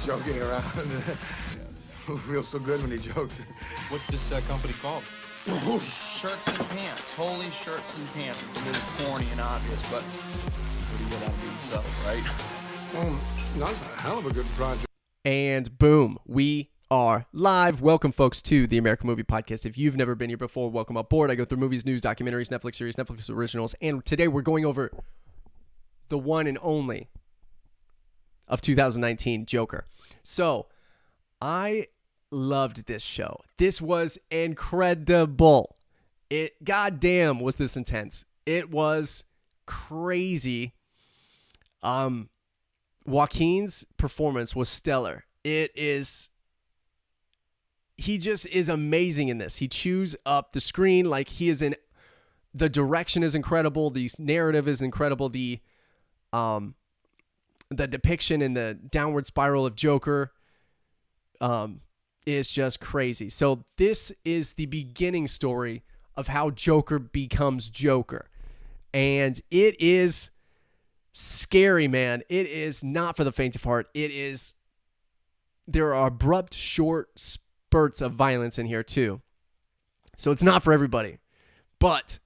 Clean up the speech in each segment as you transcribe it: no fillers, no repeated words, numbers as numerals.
joking around. Feels so good when he jokes. What's this company called? Shirts and pants. Holy shirts and pants. It's a little corny and obvious, but what do you get out of being subtle, right? That's a hell of a good project. And boom, we are live. Welcome, folks, to the American Movie Podcast. If you've never been here before, welcome aboard. I go through movies, news, documentaries, Netflix series, Netflix originals, and today we're going over the one and only of 2019, Joker. So, I loved this show. This was incredible. Goddamn, was this intense. It was crazy. Joaquin's performance was stellar. He just is amazing in this. He chews up the screen like he is in. The direction is incredible. The narrative is incredible. The depiction and the downward spiral of Joker is just crazy. So this is the beginning story of how Joker becomes Joker. And it is scary, man. It is not for the faint of heart. There are abrupt, short spurts of violence in here too. So it's not for everybody. But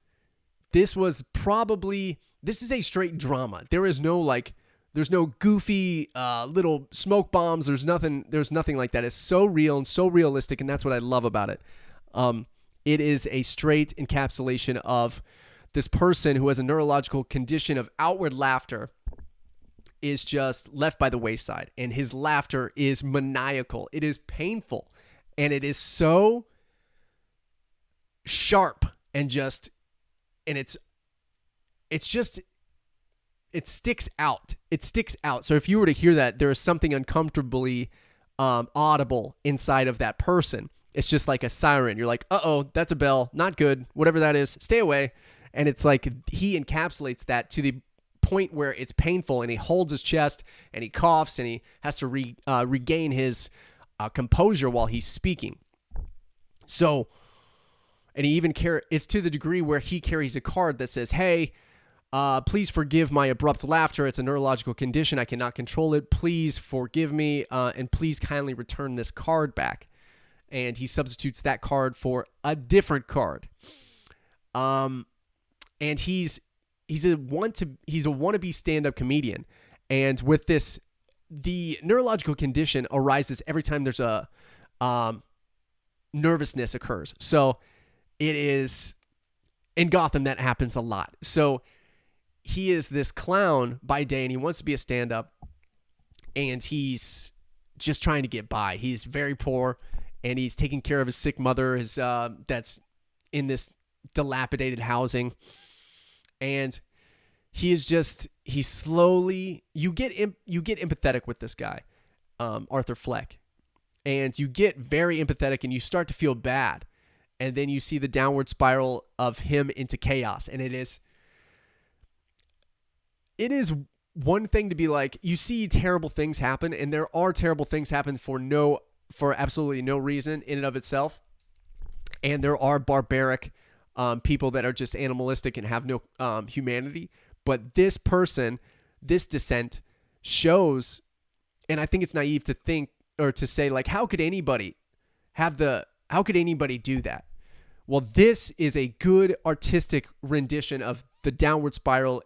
this is a straight drama. There's no goofy little smoke bombs. There's nothing like that. It's so real and so realistic, and that's what I love about it. It is a straight encapsulation of this person who has a neurological condition of outward laughter is just left by the wayside, and his laughter is maniacal. It is painful, and it is so sharp and it sticks out. It sticks out. So if you were to hear that, there is something uncomfortably audible inside of that person. It's just like a siren. You're like, uh-oh, that's a bell. Not good. Whatever that is, stay away. And it's like he encapsulates that to the point where it's painful, and he holds his chest, and he coughs, and he has to regain his composure while he's speaking. So, and he even it's to the degree where he carries a card that says, hey, please forgive my abrupt laughter. It's a neurological condition. I cannot control it. Please forgive me, and please kindly return this card back. And he substitutes that card for a different card. And he's a wannabe stand-up comedian. And with this, the neurological condition arises every time there's a nervousness occurs. So it is in Gotham that happens a lot. So he is this clown by day, and he wants to be a stand-up, and he's just trying to get by. He's very poor, and he's taking care of his sick mother, that's in this dilapidated housing. And you get empathetic with this guy, Arthur Fleck, and you get very empathetic, and you start to feel bad. And then you see the downward spiral of him into chaos, and it is one thing to be like, you see terrible things happen, and there are terrible things happen for absolutely no reason in and of itself. And there are barbaric people that are just animalistic and have no humanity. But this person, this descent shows, and I think it's naive to think or to say, like, how could anybody do that? Well, this is a good artistic rendition of the downward spiral,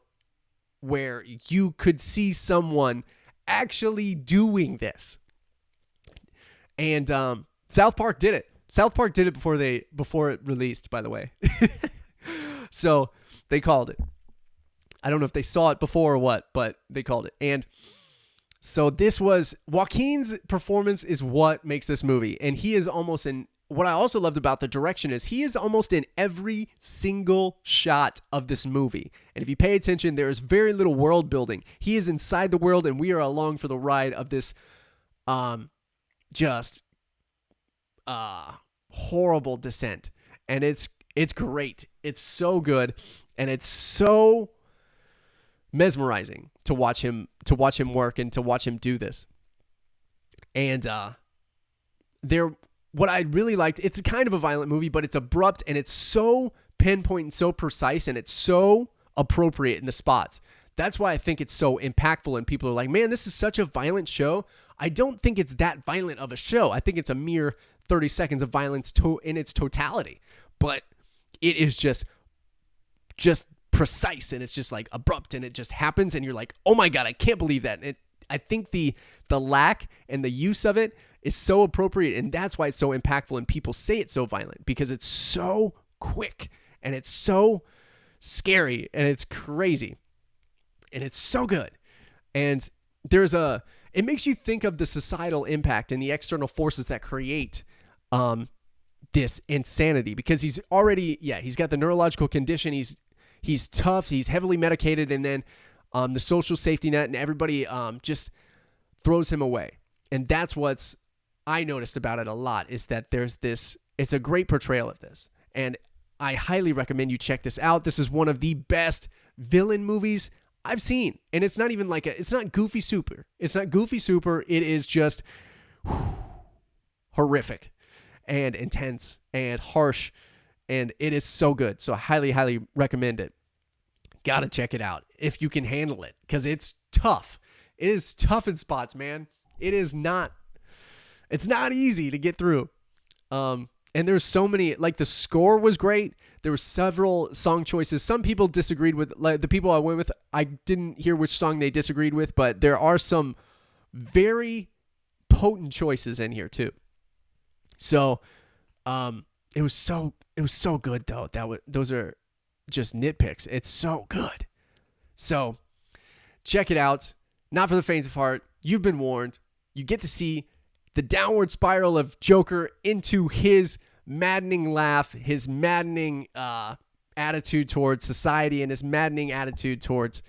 where you could see someone actually doing this. And South Park did it. South Park did it before it released, by the way. So they called it. I don't know if they saw it before or what, but they called it. And so Joaquin's performance is what makes this movie. And he is almost in, what I also loved about the direction is he is almost in every single shot of this movie. And if you pay attention, there is very little world building. He is inside the world, and we are along for the ride of this horrible descent. And it's great. It's so good, and it's so mesmerizing to watch him work and to watch him do this. And what I really liked, it's kind of a violent movie, but it's abrupt, and it's so pinpoint and so precise, and it's so appropriate in the spots. That's why I think it's so impactful, and people are like, man, this is such a violent show. I don't think it's that violent of a show. I think it's a mere 30 seconds of violence in its totality. But it is just precise, and it's just like abrupt, and it just happens, and you're like, oh my God, I can't believe that. And I think the lack and the use of it is so appropriate, and that's why it's so impactful, and people say it's so violent, because it's so quick, and it's so scary, and it's crazy, and it's so good. And it makes you think of the societal impact and the external forces that create this insanity, because he's got the neurological condition, he's tough, he's heavily medicated, and then the social safety net and everybody just throws him away. And that's what's I noticed about it a lot, is that it's a great portrayal of this. And I highly recommend you check this out. This is one of the best villain movies I've seen. And it's not even it's not goofy super. It's not goofy super. It is just horrific and intense and harsh. And it is so good. So I highly, highly recommend it. Gotta check it out if you can handle it, because it's tough. It is tough in spots, man. It's not easy to get through. And there's so many, like, the score was great. There were several song choices. Some people disagreed with, like the people I went with, I didn't hear which song they disagreed with, but there are some very potent choices in here too. So, it was so good though. Those are just nitpicks. It's so good. So check it out. Not for the faint of heart. You've been warned. You get to see the downward spiral of Joker into his maddening laugh, his maddening attitude towards society, and his maddening attitude towards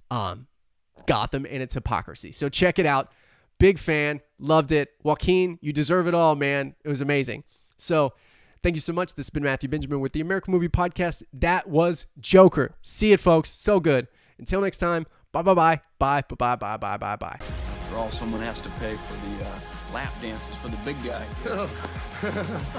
Gotham and its hypocrisy. So check it out. Big fan. Loved it. Joaquin, you deserve it all, man. It was amazing. So thank you so much. This has been Matthew Benjamin with the American Movie Podcast. That was Joker. See it, folks. So good. Until next time. Bye. Bye. After all, someone has to pay for the lap dances for the big guy.